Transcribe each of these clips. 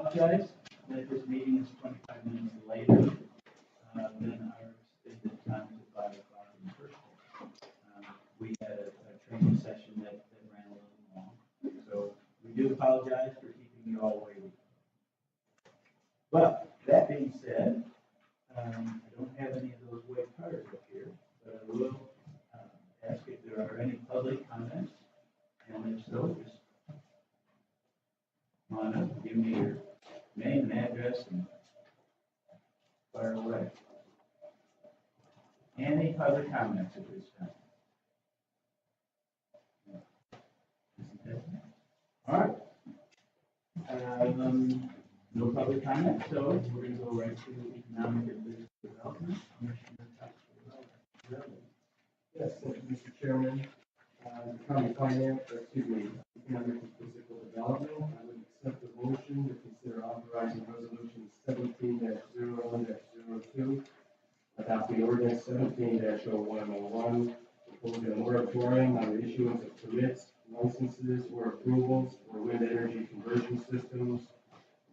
apologize that this meeting is 25 minutes later than our extended time to 5 o'clock in the first place. We had a training session that ran a little long, so we do apologize for keeping you all waiting. But that being said, I don't have any of those white cards up here, but I will ask if there are any public comments, and if so, just come on up, give me your name and address and fire away. Any public comments at this time? All right. No public comment, so we're going to go right to economic and business development. Yes, thank you, Mr. Chairman. County Finance, Economic and Physical Development, I would accept the motion to consider authorizing resolution 17-01-02, adopting ordinance 17-0101, proposing a moratorium on the issuance of permits, licenses, or approvals for wind energy conversion systems,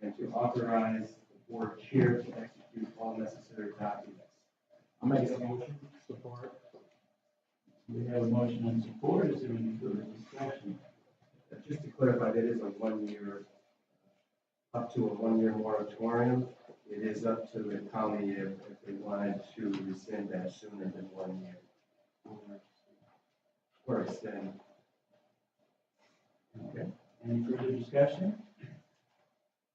and to authorize the board chair to execute all necessary documents. I'll make that motion. Support. We have a motion and support. Is there any further discussion? Just to clarify, that is a 1 year, up to a 1 year moratorium. It is up to the county if they wanted to rescind that sooner than 1 year. Or extend. Okay. Any further discussion?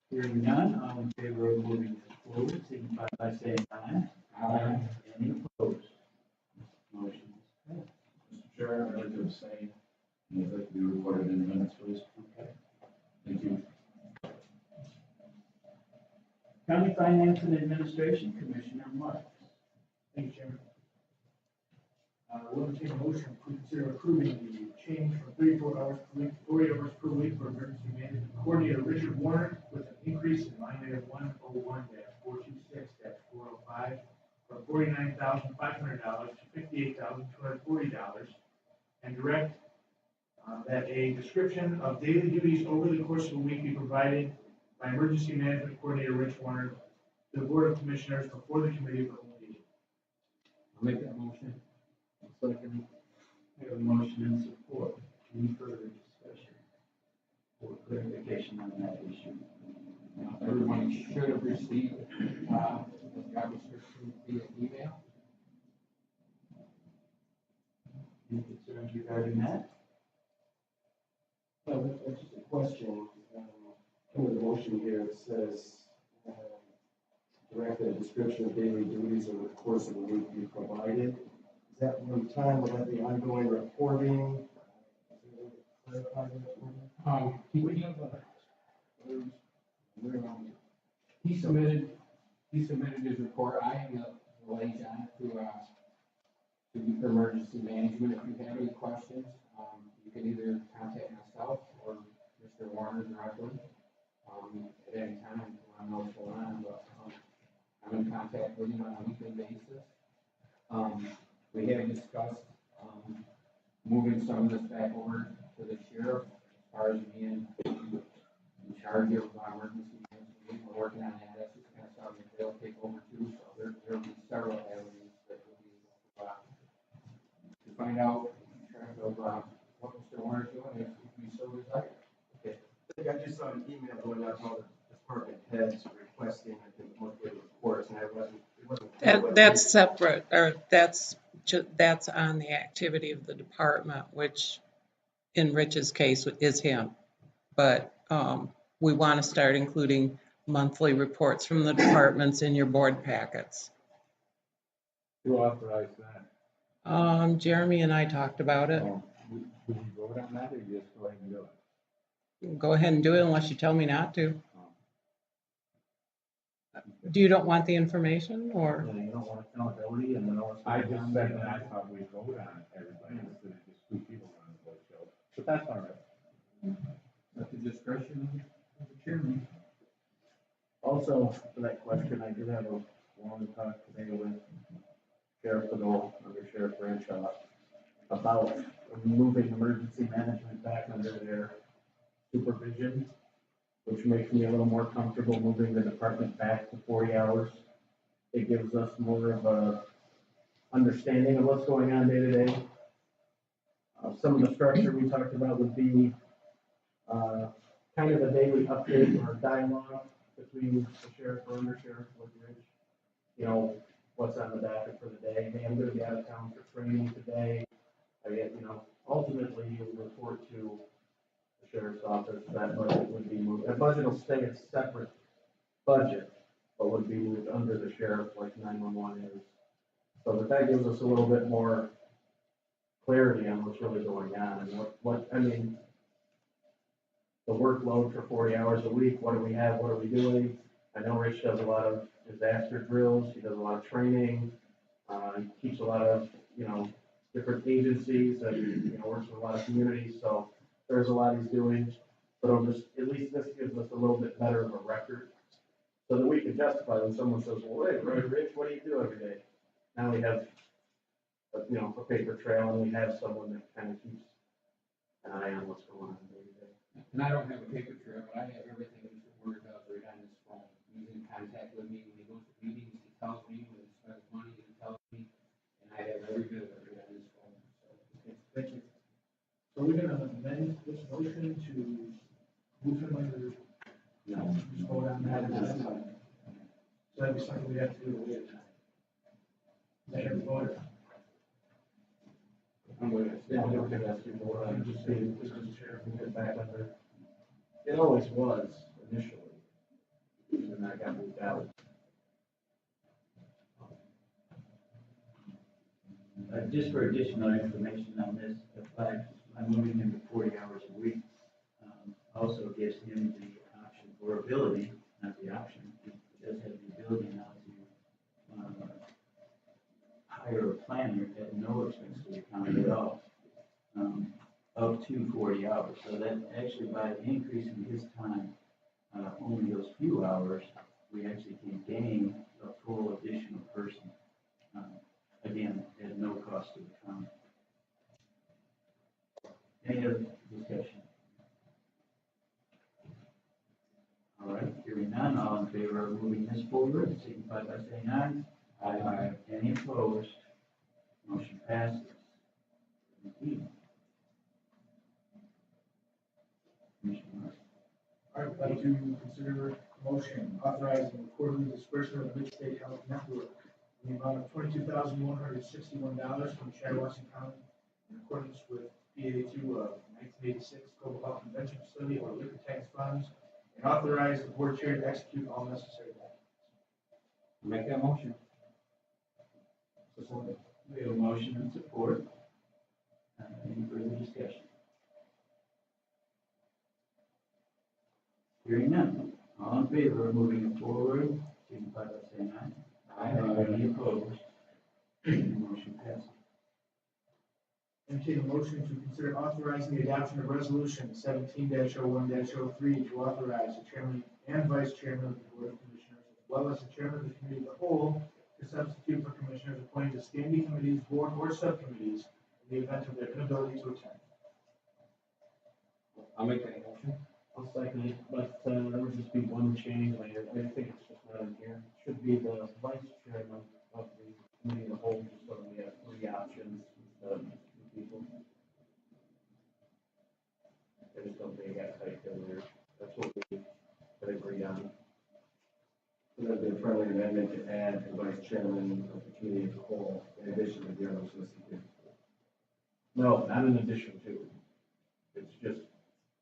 Hearing none, all in favor of moving this forward, signify by saying aye. Aye. Any opposed? Motion is passed. Mr. Chair, I'd like to abstain. And I'd like to be recorded in the minutes, please. Okay. Thank you. County Finance and Administration, Commissioner Marks. Thank you, Chairman. We'll entertain a motion to consider approving the change from 34 hours per week to 40 hours per week for emergency management coordinator Richard Warner with an increase in line item 101-426-405 from $49,500 to $58,240, and direct that a description of daily duties over the course of a week be provided by emergency management coordinator Rich Warner to the Board of Commissioners before the committee of the whole meeting. I'll make that motion. Second. We have a motion and support. Any further discussion or clarification on that issue? Everyone should have received the job description via email. Any concerns regarding that? Just a question. Under the motion here, it says direct a description of daily duties over the course of the week be provided. Is that one time? Will that be ongoing reporting? He submitted his report. I am the liaison to emergency management. If you have any questions, you can either contact myself or Mr. Warner directly at any time if you want to know what's going on. But I'm in contact with him on a weekly basis. We have discussed moving some of this back over to the sheriff as far as being in charge of emergency management. We're working on that. That's just kind of something that they'll take over too. So there'll be several avenues that we'll be able to find out what Mr. Warner is doing if we so desire. Okay. I just saw an email going out to all the department heads requesting, I think, monthly reports, and it wasn't. That's separate, or that's on the activity of the department, which in Rich's case is him. But we want to start including monthly reports from the departments in your board packets. Who authorized that? Jeremy and I talked about it. Do we vote on that, or you just go ahead and do it? Go ahead and do it unless you tell me not to. You don't want the information, or? Yeah, you don't want accountability, and then all. I just said that I thought we vote on everybody instead of just 2 people on the board show, but that's all right. At the discretion of the chairman. Also, for that question, I did have a long talk today with Sheriff Fidel, under Sheriff Bradshaw, about moving emergency management back under their supervision which makes me a little more comfortable moving the department back to 40 hours. It gives us more of a understanding of what's going on day to day. Some of the structure we talked about would be kind of a daily update or dialogue between the sheriff or undersheriff with Rich. You know, what's on the docket for the day. Hey, I'm gonna be out of town for training today. I get, ultimately you'll report to the sheriff's office. That budget would be moved. That budget will stay a separate budget, but would be moved under the sheriff like 911 is. So that gives us a little bit more clarity on what's really going on and the workload for 40 hours a week, what do we have, what are we doing? I know Rich does a lot of disaster drills, he does a lot of training, he keeps a lot of, different agencies and, works with a lot of communities, so there's a lot he's doing. But at least this gives us a little bit better of a record, so that we can justify when someone says, well, wait, Rich, what do you do every day? Now we have, a paper trail, and we have someone that kind of keeps an eye on what's going on day to day. And I don't have a paper trail, but I have everything Mr. Word does right on his phone. He's in contact with me when he goes to meetings, he tells me when he spends money, he tells me, and I have every bit of it right on his phone, so. Okay, thank you. So we're gonna amend this motion to move him under, just hold on that. So that'd be something we have to do at a later time. Is that every voter? I'm going to ask you more, I'm just saying, this is chair, we get back under. It always was initially, and then I got moved out. Just for additional information on this, by moving him to 40 hours a week, also gives him the option or ability, not the option, he does have the ability now to hire a planner at no expense to the county at all, up to 40 hours. So that actually, by increasing his time, only those few hours, we actually can gain a full additional person. Again, at no cost to the county. Any other discussion? All right, hearing none, all in favor of moving this forward, signify by saying aye. Aye. Any opposed? Motion passes. Commissioner Marcy. All right, I'd like to consider a motion authorizing the quarterly disbursement of Mid-State Health Network in the amount of $22,161 from Shiawassee County in accordance with PA2 of 1986 Global Health Convention Facility or liquor tax funds, and authorize the board chair to execute all necessary documents. Make that motion. Support. We have a motion and support. Any further discussion? Hearing none, all in favor of moving it forward, signify by saying aye. Aye. Any opposed? Motion passes. Entertain a motion to consider authorizing the adoption of resolution 17-01-03 to authorize the chairman and vice chairman of the board of commissioners, as well as the chairman of the committee of the whole, to substitute for commissioners appointed to standing committees, board, or subcommittees in the event of their inability to attend. I'll make that motion. I'll second it, but there would just be one change later. I think it's just not in here. It should be the vice chairman of the committee of the whole, just so we have three options instead of two people. I just don't think it got typed in there. That's what we could agree on. So that'd be a friendly amendment to add the vice chairman of the committee as a whole, in addition to the others listed. No, not in addition to. It's just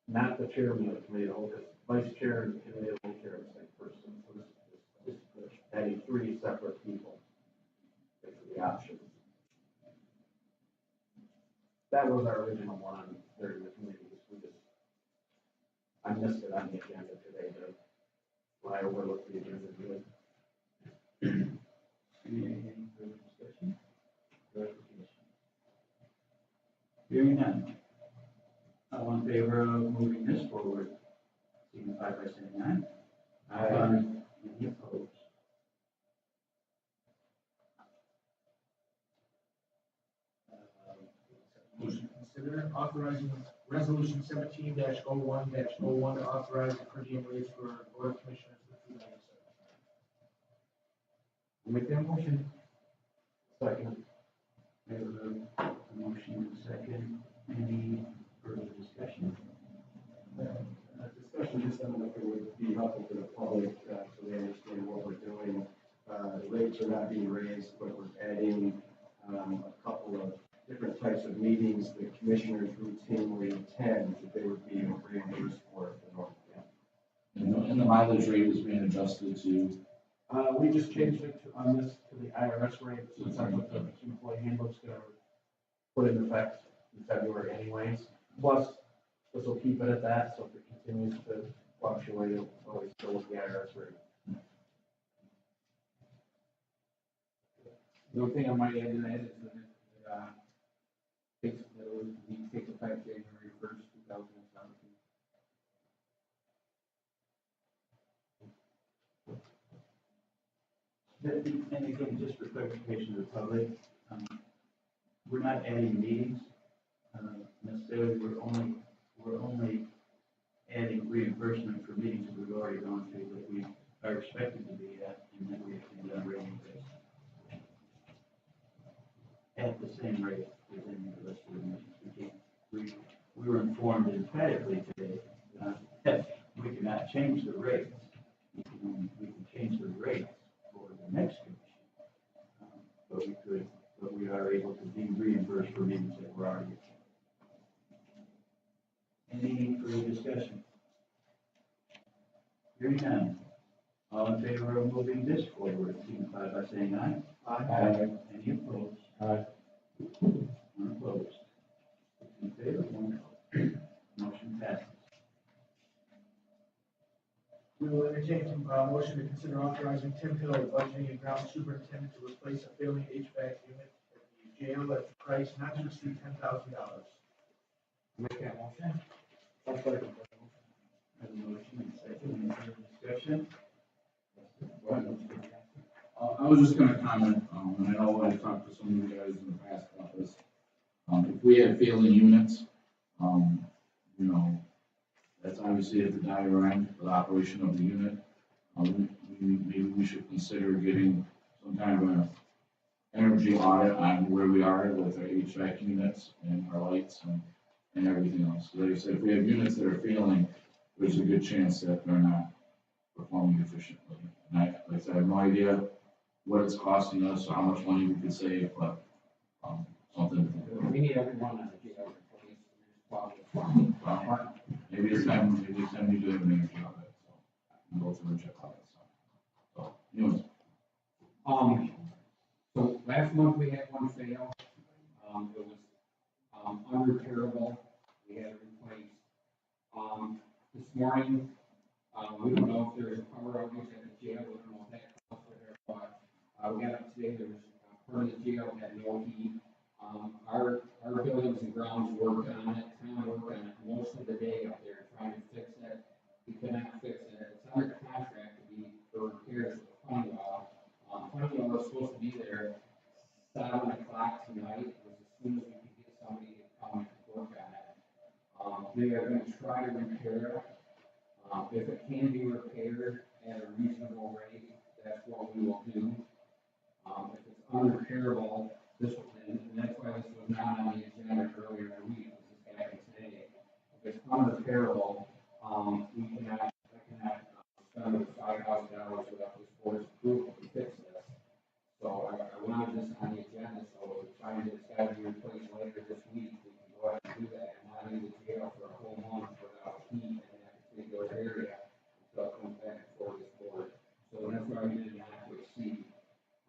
not the chairman of the committee of the whole, because vice chair and the committee of the whole chair are the same person. So this is adding three separate people. It's the option. That was our original one during the committees. I missed it on the agenda today, when I overlooked the agenda today. Any further discussion? Clarification? Hearing none. All in favor of moving this forward, signify by saying aye. Aye. Any opposed? Motion to consider authorizing resolution 17-01-01 to authorize the per diem rates for board of commissioners for 2007. Make that motion. Second. We have a motion and a second. Any further discussion? Discussion just on if it would be helpful for the public, so they understand what we're doing. The rates are not being raised, but we're adding, a couple of different types of meetings that commissioners routinely attend, that they would be reimbursed for if they don't attend. And the mileage rate is being adjusted to, We just changed it on this to the IRS rate, since that's what the employee handbook's gonna put in effect in February anyways. Plus, this will keep it at that, so if it continues to fluctuate, it'll always go with the IRS rate. The only thing I might add to that is that it would take effect January 1st, 2017. And again, just for clarification of the public, we're not adding meetings, necessarily, we're only adding reimbursement for meetings that we've already gone through, that we are expected to be at, and that we have done rating based. At the same rate as any of the rest of the meetings. We were informed emphatically today, that we cannot change the rates. We can change the rates for the next commission. But we are able to be reimbursed for meetings that were already attended. Any further discussion? Hearing none. All in favor of moving this forward, signify by saying aye. Aye. Any opposed? Aye. One opposed. Six in favor, one opposed. Motion passes. We will entertain a motion to consider authorizing Tim Hill, budgeting and ground superintendent, to replace a failing HVAC unit at the jail at the price not to exceed $10,000. Make that motion. I'll second that. Have a motion and second. Any further discussion? I was just gonna comment, and I know I've talked to some of you guys in the past about this. If we have failing units, you know, that's obviously at the dire end of the operation of the unit. Maybe we should consider getting some kind of an energy audit on where we are with our HVAC units and our lights and everything else. Like I said, if we have units that are failing, there's a good chance that they're not performing efficiently. And like I said, I have no idea what it's costing us or how much money we could save, but, something to think about. We need everyone on the jail replaced. Well, maybe it's time you do have an energy audit, so and go through and check all that stuff. So, anyways, So last month we had one fail. It was, unrepairable. We had it replaced. This morning, we don't know if there's a power outage at the jail. We don't know if that caused it or what. We got up today, there was a permanent jail had no heat. Our buildings and grounds worked on it, Tom worked on it most of the day up there trying to fix it. We could not fix it. It's under contract to be for repairs with Honeywell. Honeywell was supposed to be there 7 o'clock tonight. It was as soon as we could get somebody to come and work on it. They are going to try to repair it. If it can be repaired at a reasonable rate, that's what we will do. If it's unrepairable, and that's why this was not on the agenda earlier in the week, this is happening today. If it's unrepairable, I cannot spend $5,000 without this board's approval to fix this. So I wanted this on the agenda, so if I find it's got to be replaced later this week, we can go ahead and do that, and not in the jail for a whole month without heat in that particular area until it comes back before this board. So that's why we did not to exceed.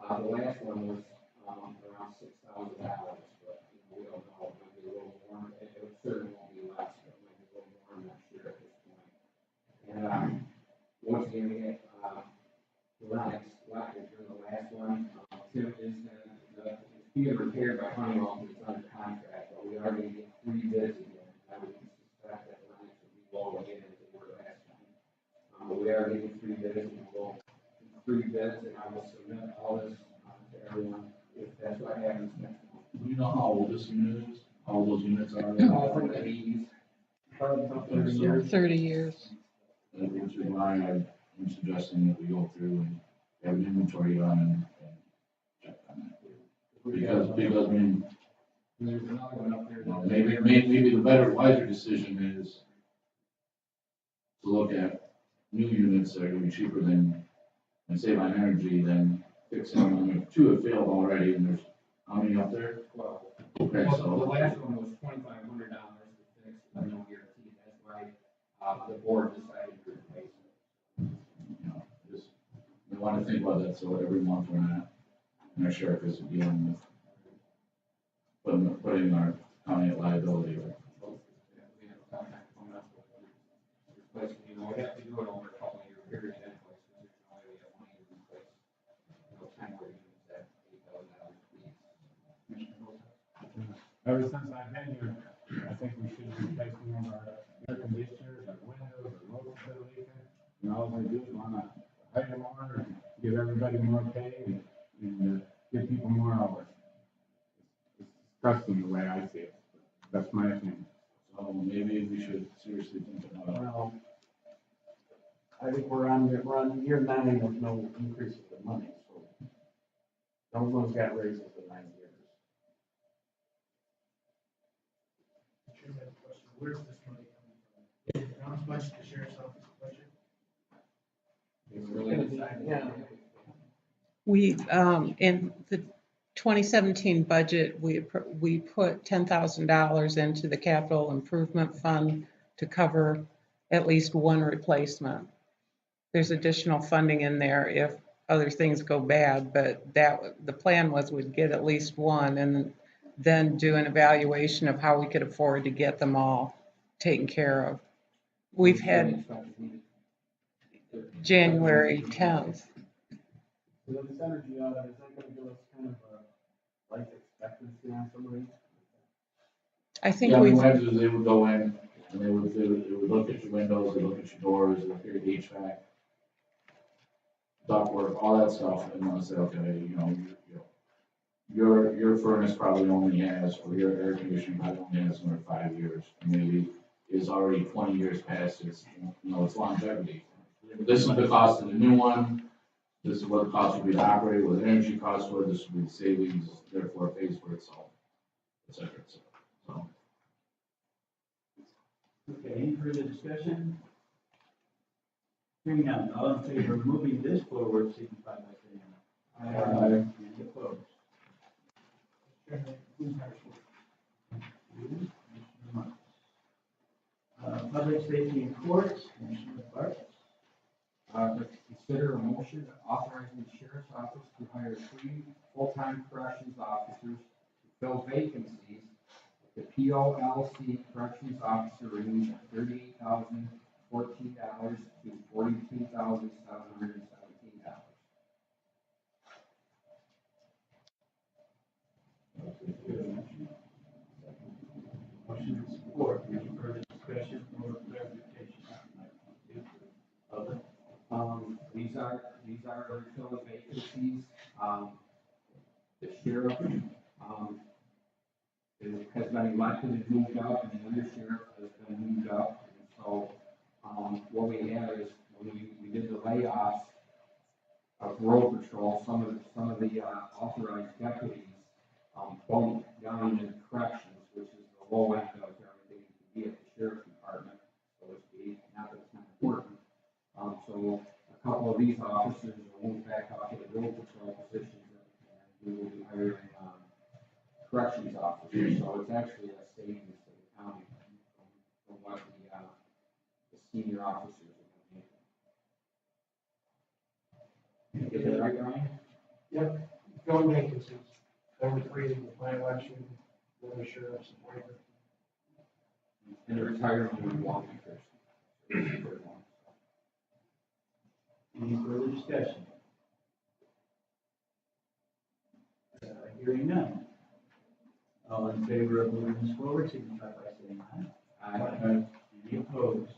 The last one was around $6,000, but we don't know, it might be a little more, it certainly won't be less, but it might be a little more, I'm not sure at this point. And, once again, we had, the last one, Tim is, it's being repaired by Honeywell, because it's under contract, but we already get 3 bids again, I would suspect that Lennox would be low again as they were last time. But we are getting 3 bids, and we'll, 3 bids, and I will submit all this, to everyone, if that's what happens next month. do you know how old this unit is? how old those units are? From the eighties. About 30 years. 30 years. Which is why I'm suggesting that we go through and have an inventory done and check on that. Because, I mean, There's another one up there. you know, maybe the better, wiser decision is to look at new units that are gonna be cheaper than, and save on energy than fixing them. If two have failed already, and there's, how many up there? Well, Okay, the so, last one was $2,500 to fix, with no guarantee. That's why, the board decided to replace it. you know, just, we wanna think about that, so every month we're not, and our sheriff is dealing with putting our county at liability. We have a contract coming up with replacing, you know, we have to do it over a couple of year period anyways, because there's no way we have money to replace, you know, temporary units at $8,000 each. Ever since I've been here, I think we should be replacing all our air conditioners, our windows, our roads that are leaking. And all they do is wanna hire more and give everybody more pay and give people more hours. It's disgusting the way I see it. That's my opinion. So maybe we should seriously think about it. Well, I think we're on year 9 with no increase in the money, so. Those ones got raises in 9 years. Chairman, I have a question. Where's this money coming from? Is it the town's budget, the sheriff's office budget? It's really decided. Yeah. We, in the 2017 budget, we put $10,000 into the capital improvement fund to cover at least one replacement. There's additional funding in there if other things go bad, but the plan was we'd get at least one and then do an evaluation of how we could afford to get them all taken care of. We've had January 10th. So this energy audit, is that gonna give us kind of a life expectancy on somebody? I think Yeah, I mean, we've, what happens is they would go in, and they would look at your windows, they look at your doors, they look at your HVAC, ductwork, all that stuff, and they'll say, okay, you know, your furnace probably only has, or your air conditioning probably only has another 5 years, and maybe is already 20 years past its, you know, its longevity. This is the cost of the new one, this is what the cost would be to operate, what the energy costs were, this would be the savings, therefore it pays for itself, et cetera, et cetera. So, Okay, any further discussion? Hearing none, all in favor of moving this forward, signify by saying aye. Aye. Any opposed? Chairman, who's our Public safety and courts, Commissioner Parks. To consider a motion authorizing the sheriff's office to hire 3 full-time corrections officers to fill vacancies at the POLC corrections officer range of $38,014 to $42,717. Motion and support, any further discussion or clarification? Public. These are filling vacancies. The sheriff, has been elected and moved up, and the under sheriff has been moved up. And so, what we have is, when we did the layoffs of road patrol, some of the authorized deputies, bumped down into corrections, which is the low end of everything to be at the sheriff's department, so to speak, not that it's not important. So a couple of these officers will move back up to the road patrol positions, and we will be hiring, corrections officers, so it's actually a savings to the county from what the senior officers are going to. Is that right, Ryan? Yep, filling vacancies. There were 3 in the final election, another sheriff's appointment. And the retirement will be one first. Any further discussion? Hearing none. All in favor of moving this forward, signify by saying aye. Any opposed?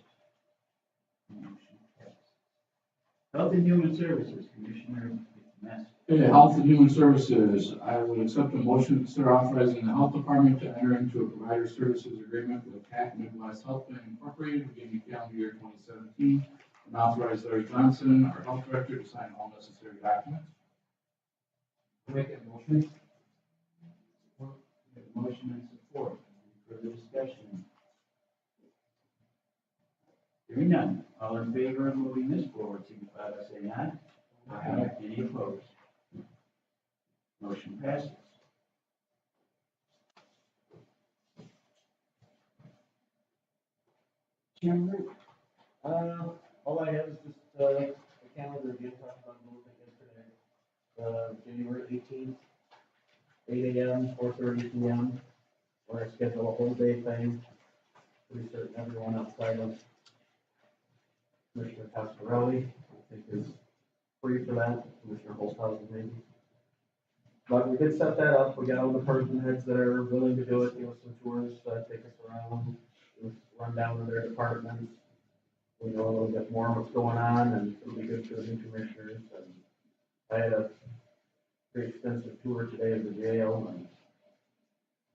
Motion passes. Health and Human Services, Commissioner mess. Okay, Health and Human Services, I would accept a motion to consider authorizing the Health Department to enter into a provider services agreement with CAT Midwest Health Plan Incorporated beginning calendar year 2017, and authorize Larry Johnson, our health director, to sign all necessary documents. Make that motion. We have a motion and support. Any further discussion? Hearing none. All in favor of moving this forward, signify by saying aye. Aye. Any opposed? Motion passes. Jim Root. All I have is just, the calendar again, talked about moving yesterday. January 18th, 8 AM, 4:30 PM. We're gonna schedule a whole day thing. Pretty certain everyone outside of Commissioner Pasquarelli, I think is free for that, Commissioner Holzhausen maybe. But we did set that up, we got all the department heads that are willing to do it, give us some tours, take us around, just run down to their departments. We know a little bit more what's going on, and it'll be good for the new commissioners, and I had a pretty extensive tour today of the jail, and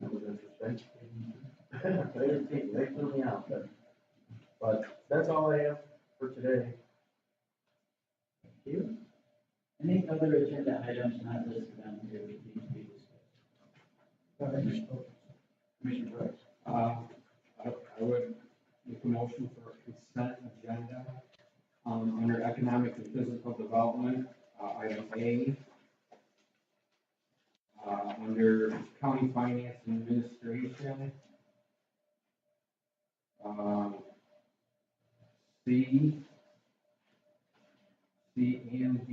that was interesting. They threw me out, but that's all I have for today. Thank you. Any other agenda items not listed on here that need to be discussed? Commissioner Brooks. I would make a motion for a consent agenda, under economic and physical development, item A. Under county finance and administration, C and D.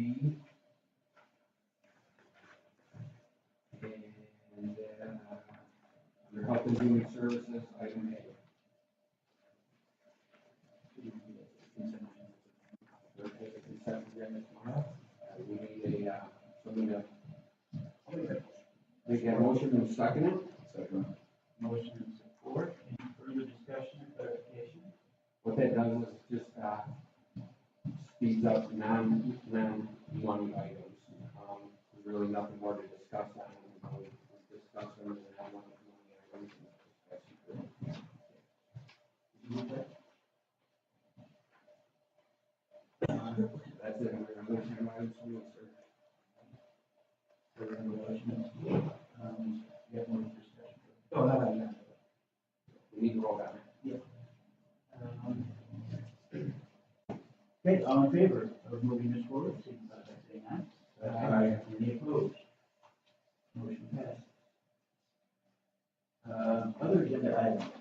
And under health and human services, item A. We'll take a consent agenda tomorrow. We need something to make that motion and second it. Second. Motion and support. Any further discussion or clarification? What that does is just speeds up non-money items. There's really nothing more to discuss on it. We discuss them and have one of the money items. That's it. I'm going to have my items from you, sir. Further motion and support. You have more discussion? Oh, no. We need to roll down. Okay, all in favor of moving this forward, signify by saying aye. Aye. Any opposed? Motion passed. Other agenda items.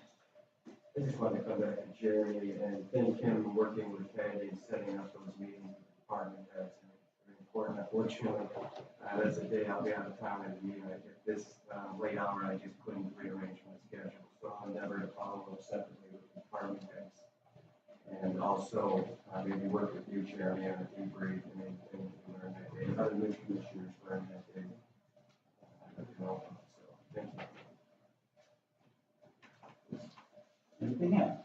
I just want to come back to Jeremy and thank him for working with Patty and setting up those meetings with the department heads. Very important. Unfortunately, that's a day I'll be out of town and at this late hour, I just couldn't rearrange my schedule. So I'll endeavor to follow up separately with the department heads. And also, maybe work with you, Jeremy, on a debrief and anything we learn that day. Other new commissioners learn that day. So, thank you. Anything else?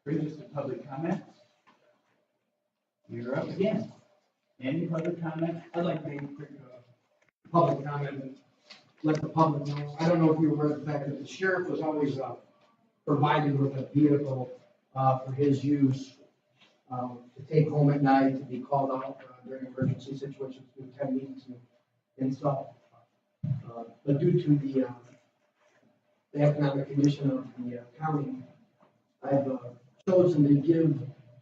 Brings us to public comments. You're up again. Any public comment? I'd like to make a quick, public comment and let the public know. I don't know if you were aware of the fact that the sheriff was always, provided with a vehicle, for his use, to take home at night, to be called out during emergency situations, to attend meetings and stuff. But due to the economic condition of the county, I've chosen to give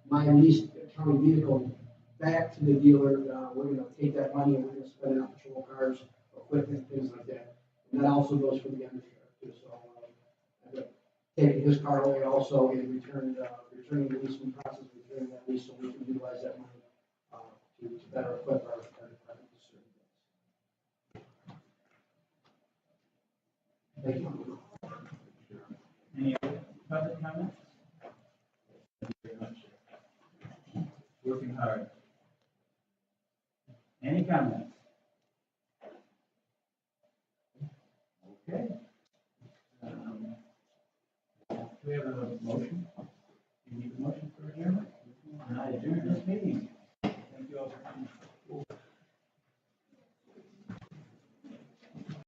my leased county vehicle back to the dealer. We're gonna take that money and we're gonna spend it on patrol cars, equipment, things like that. And that also goes for the undersheriff too, so, I've taken his car away also and returning the leasing process, returning that lease so we can utilize that money, to better equip our department to serve. Thank you. Any other public comments? Thank you very much. Working hard. Any comments? Okay. Do we have a motion?